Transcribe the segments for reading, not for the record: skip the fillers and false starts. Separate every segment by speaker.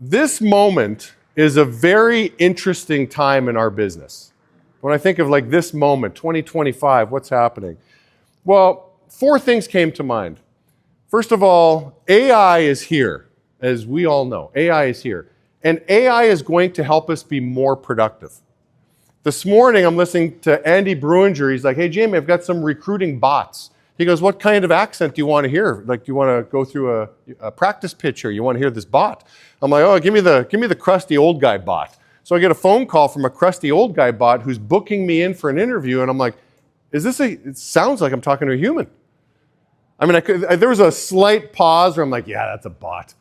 Speaker 1: This moment is a very interesting time in our business. When I think of like this moment, 2025, what's happening? Well, four things came to mind. First of all, AI is here, as we all know. AI is here. And AI is going to help us be more productive. This morning, I'm listening to Andy Bruinger. He's like, hey, Jamie, I've got some recruiting bots. He goes, what kind of accent do you want to hear? Like, do you want to go through a practice pitch here? You want to hear this bot? I'm like, oh, give me the crusty old guy bot. So I get a phone call from a crusty old guy bot who's booking me in for an interview. And I'm like, it sounds like I'm talking to a human. I mean, there was a slight pause where I'm like, yeah, that's a bot.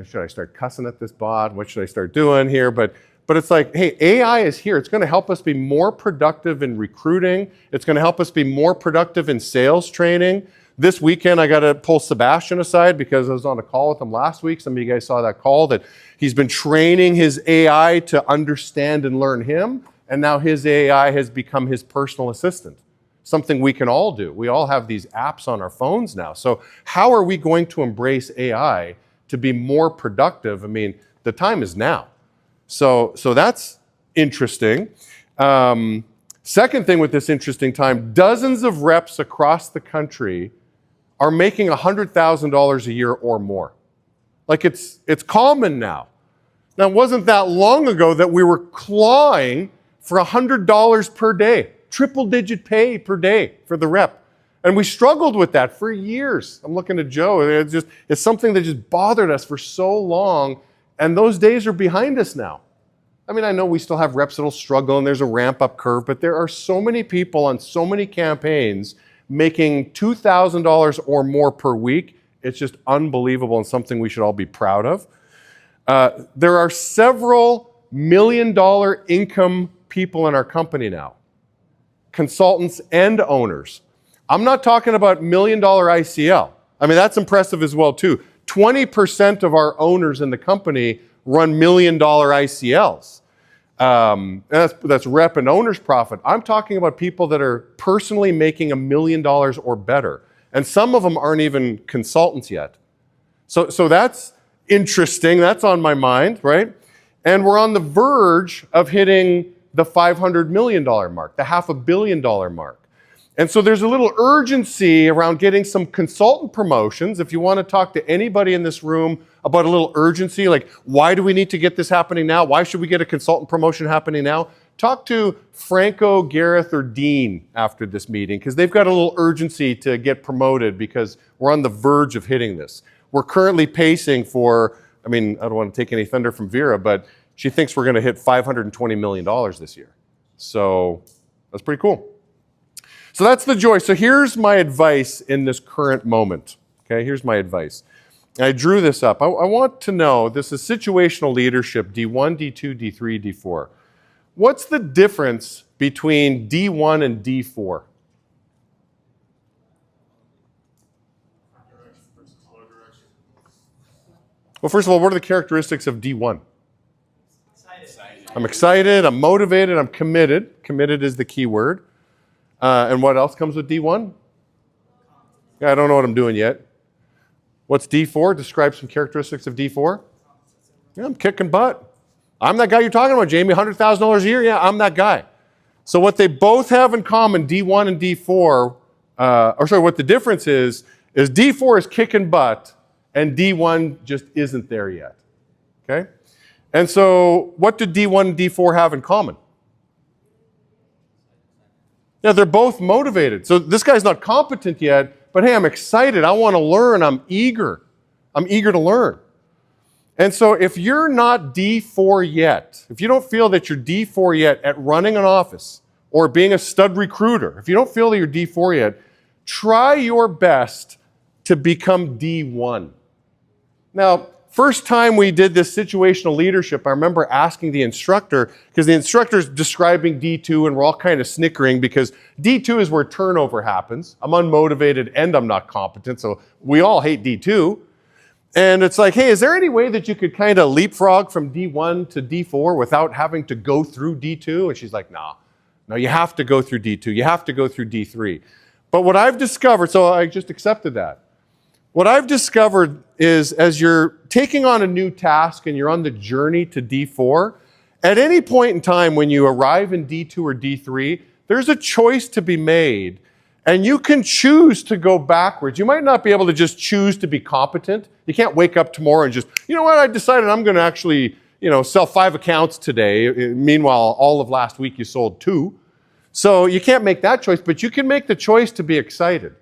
Speaker 1: Should I start cussing at this bot? What should I start doing here? But it's like, hey, AI is here. It's going to help us be more productive in recruiting. It's going to help us be more productive in sales training. This weekend, I got to pull Sebastian aside because I was on a call with him last week. Some of you guys saw that call that he's been training his AI to understand and learn him. And now his AI has become his personal assistant. Something we can all do. We all have these apps on our phones now. So how are we going to embrace AI to be more productive? I mean, the time is now. So that's interesting. Second thing with this interesting time, dozens of reps across the country are making $100,000 a year or more. Like it's common now. Now, it wasn't that long ago that we were clawing for $100 per day, triple-digit pay per day for the rep. And we struggled with that for years. I'm looking at Joe. It's something that just bothered us for so long, and those days are behind us now. I mean, I know we still have reps that'll struggle, and there's a ramp-up curve, but there are so many people on so many campaigns making $2,000 or more per week. It's just unbelievable and something we should all be proud of. There are several million-dollar income people in our company now, consultants and owners. I'm not talking about million-dollar ICL. I mean, that's impressive as well, too. 20% of our owners in the company run million-dollar ICLs. That's rep and owner's profit. I'm talking about people that are personally making $1 million or better. And some of them aren't even consultants yet. So that's interesting. That's on my mind, right? And we're on the verge of hitting the $500 million mark, the $500 million mark. And so there's a little urgency around getting some consultant promotions. If you want to talk to anybody in this room about a little urgency, like why do we need to get this happening now? Why should we get a consultant promotion happening now? Talk to Franco, Gareth, or Dean after this meeting because they've got a little urgency to get promoted because we're on the verge of hitting this. We're currently pacing for, I mean, I don't want to take any thunder from Vera, but she thinks we're going to hit $520 million this year. So that's pretty cool. So that's the joy. So here's my advice in this current moment. Okay, here's my advice. I drew this up. I want to know, this is situational leadership, D1, D2, D3, D4. What's the difference between D1 and D4? Well, first of all, what are the characteristics of D1? I'm excited, I'm motivated, I'm committed. Committed is the key word. And what else comes with D1? Yeah, I don't know what I'm doing yet. What's D4? Describe some characteristics of D4. Yeah, I'm kicking butt. I'm that guy you're talking about, Jamie. $100,000 a year? Yeah, I'm that guy. So what they both have in common, D1 and D4, what the difference is D4 is kicking butt and D1 just isn't there yet. Okay? And so what do D1 and D4 have in common? Yeah, they're both motivated. So this guy's not competent yet, but hey, I'm excited. I want to learn. I'm eager. I'm eager to learn. And so if you're not D4 yet, if you don't feel that you're D4 yet at running an office or being a stud recruiter, if you don't feel that you're D4 yet, try your best to become D1. Now, first time we did this situational leadership, I remember asking the instructor, because the instructor's describing D2 and we're all kind of snickering because D2 is where turnover happens. I'm unmotivated and I'm not competent, so we all hate D2. And it's like, hey, is there any way that you could kind of leapfrog from D1 to D4 without having to go through D2? And she's like, no, you have to go through D2. You have to go through D3. But what I've discovered, so I just accepted that. What I've discovered is as you're taking on a new task and you're on the journey to D4, at any point in time when you arrive in D2 or D3, there's a choice to be made, and you can choose to go backwards. You might not be able to just choose to be competent. You can't wake up tomorrow and just, you know what, I decided I'm going to actually, sell 5 accounts today. Meanwhile, all of last week you sold 2. So you can't make that choice, but you can make the choice to be excited.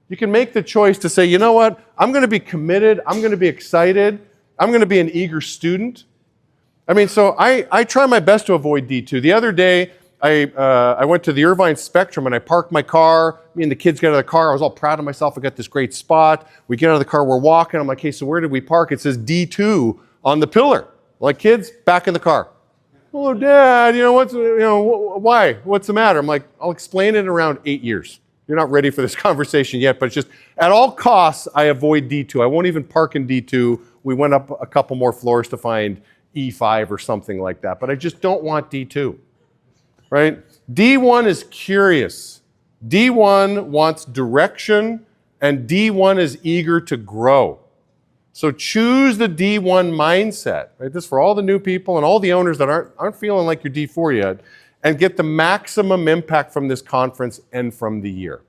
Speaker 1: You can make the choice to say, you know what, I'm going to be committed, I'm going to be excited, I'm going to be an eager student. So I try my best to avoid D2. The other day, I went to the Irvine Spectrum and I parked my car. Me and the kids get out of the car. I was all proud of myself. I got this great spot. We get out of the car, we're walking. I'm like, hey, so where did we park? It says D2 on the pillar. I'm like, kids, back in the car. Oh, Dad, why? What's the matter? I'm like, I'll explain it in around 8 years. You're not ready for this conversation yet, but it's just at all costs, I avoid D2. I won't even park in D2. We went up a couple more floors to find E5 or something like that, but I just don't want D2, right? D1 is curious. D1 wants direction, and D1 is eager to grow. So choose the D1 mindset, right? This is for all the new people and all the owners that aren't feeling like you're D4 yet, and get the maximum impact from this conference and from the year.